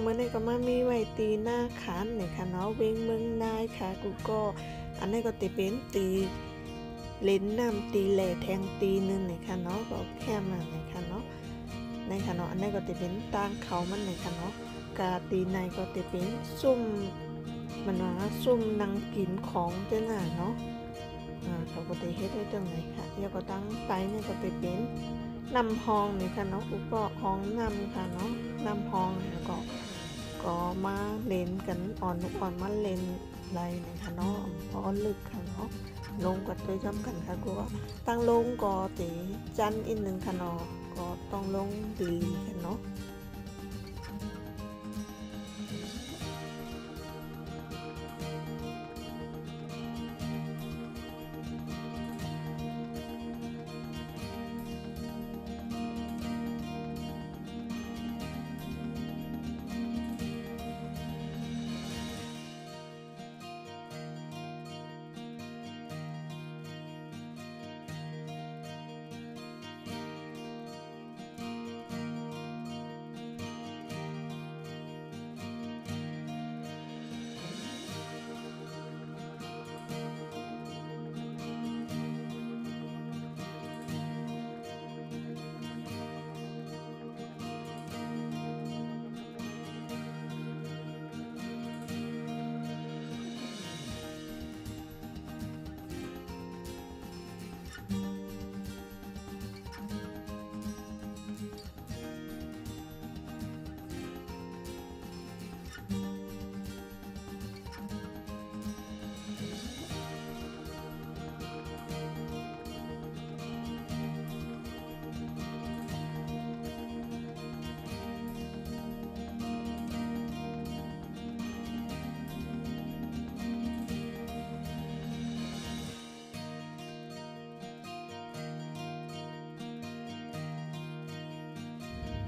มื่อนี้ก็มามีไว้ตีหน้าขันเนี่ยค่ะเนาะเวงเมืองนายค่ะกูก็อันนี้ก็ตีเป็นตีเล่นน้ำตีแหล่แทงตีนึงเนี่ยค่ะเนาะก็แค่มาเนี่ยค่ะเนาะในค่ะเนาะอันนี้ก็ตีเป็นต่างเขามันเนี่ยค่ะเนาะกาตีในก็ตีเป็นซุ่มมันว่าซุ่มนางกินของเจ้าหน้าเนาะเขาก็ตีเฮ็ดได้ตรงไหนค่ะแล้วก็ตั้งไปเนี่ยก็ตีเป็นนำห้องนี่ค่ะเนาะกูก็ห้องนำค่ะเนาะนำห้องแล้วก็มาเล่นกันอ่อนลูกอ่อนมาเล่นไรเนี่ยค่ะเนาะพอลึกค่ะเนาะลงกันด้วยจำกันค่ะกูก็ตั้งลงก็ตีจันอีกหนึ่งค่ะเนาะก็ต้องลงดีค่ะเนาะ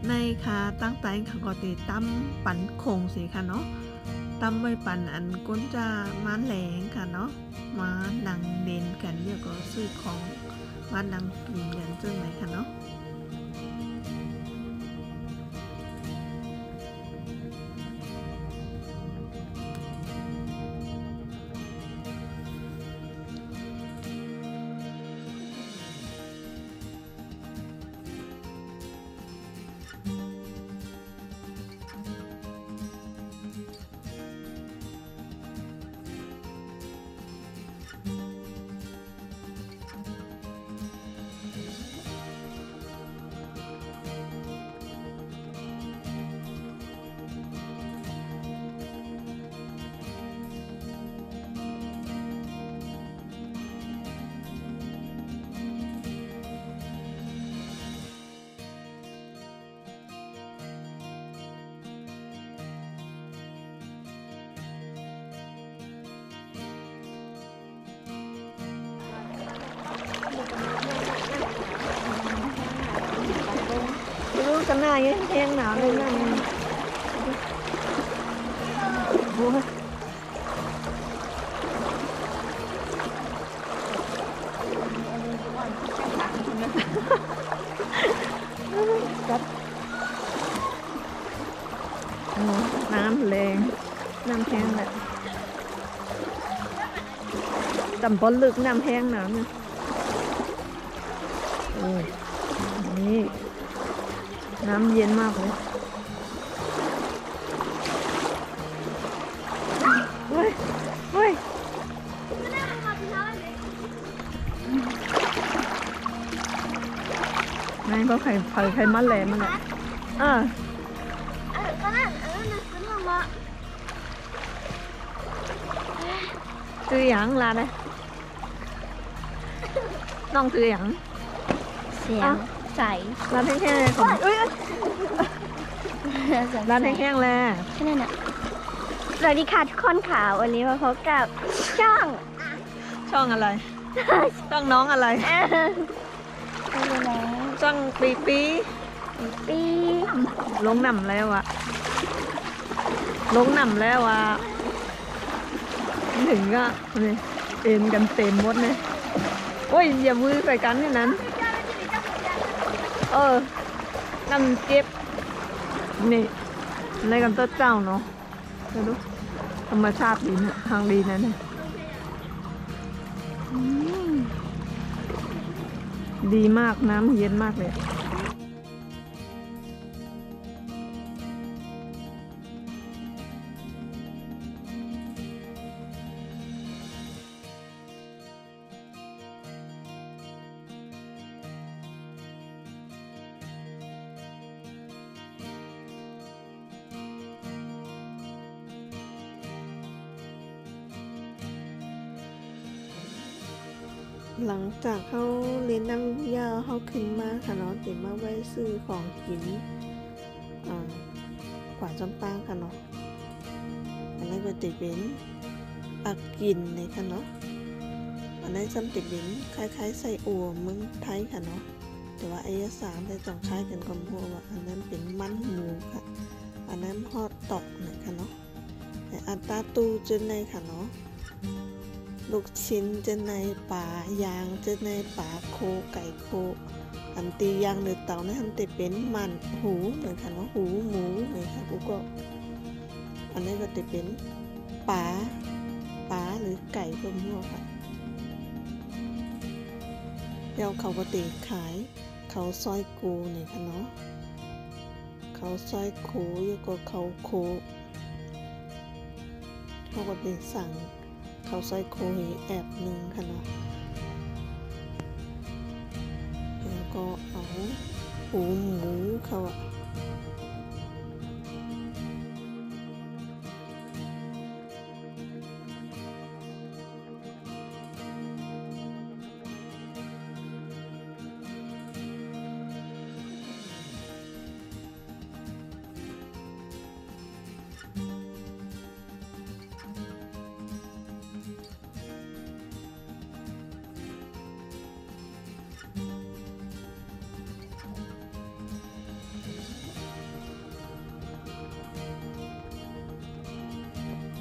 ในค่ะตั้งใจเขาก็ติตั้มปั่นโคงสิค่ะเนาะตั้มไว้ปั่นอันก้นจะมาแหลงค่ะเนาะมานั่งเด่นกันเดี๋ยวก็ซื้อของมานั่งกินกันจังไหนค่ะเนาะรู้กันหน้าแห้งหนาวเลยนะโอ้ยน้ำแรงน้ำแห้งแบบจำปนลึกน้ำแห้งหนาวเนี่ยนี่น้ำเย็นมากเลยเฮ้ยเฮ้ยนายก็ไข่มันแหลมมันแหละซื้อหยังลาเลยน้องซื้อหยังเสียงใสร้านแห้งๆของร้านแห้งๆแล้วแค่นั้นน่ะสวัสดีค่ะทุกคนค่ะวันนี้มาพบกับช่องอะไรช่องน้องอะไรช่องปีลงหนำแล้วอะถึงก็นี่เอ็นกันเต็มหมดเลยโอ้ยอย่ามือใส่กันอย่างนั้นน้ำเจ็บนี่ ในกันต้นเจ้าเนาะไปดูธรรมชาติดีนะทางดีนะเนี่ยดีมากน้ำเย็นมากเลย หลังจากเขาเรียนนั่งยาวเขาขึ้นมาค่ะเนาะเดี๋ยวมาไว้ซื้อของกินกว่าจำปางค่ะเนาะอันนี้ก็จะเป็นอักกินเลยค่ะเนาะอันนี้จำติดเป็นคล้ายๆไส้อั่วเมืองไทยค่ะเนาะแต่ว่าอายสารได้ต้องคล้ายกันกับพวกว่าอันนั้นเป็นมันหมูค่ะอันนั้นฮอดตอกเนี่ยค่ะเนาะแต่อันตาตูจนในค่ะเนาะลูกชิ้นจะในป่ายางจะในป่าโคไก่โคอันตียางหรือเต่านะทำแต่เป็นมันหูเหมือนกันว่าหูหมูเลยค่ะกูก็อันนี้ก็จะเป็นป่าหรือไก่ก็มั่วค่ะแล้วเขาก็ตีขายเขาซอยกูเนี่ยค่ะเนาะเขาซอยโคแล้วก็เขาโคเขาก็ตีสั่งเขาใส่โคยแอบหนึ่งค่ะเนาะแล้วก็เอาหูหมูเขาอะ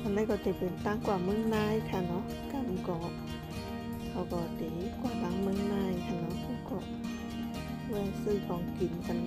อันนี้ก็จะเป็นตั้งกว่าเมืองนายค่ะเนาะกำกอกเขาก็ดีกว่าตั้งเมืองนายค่ะเนาะก็แวะซื้อของกินกัน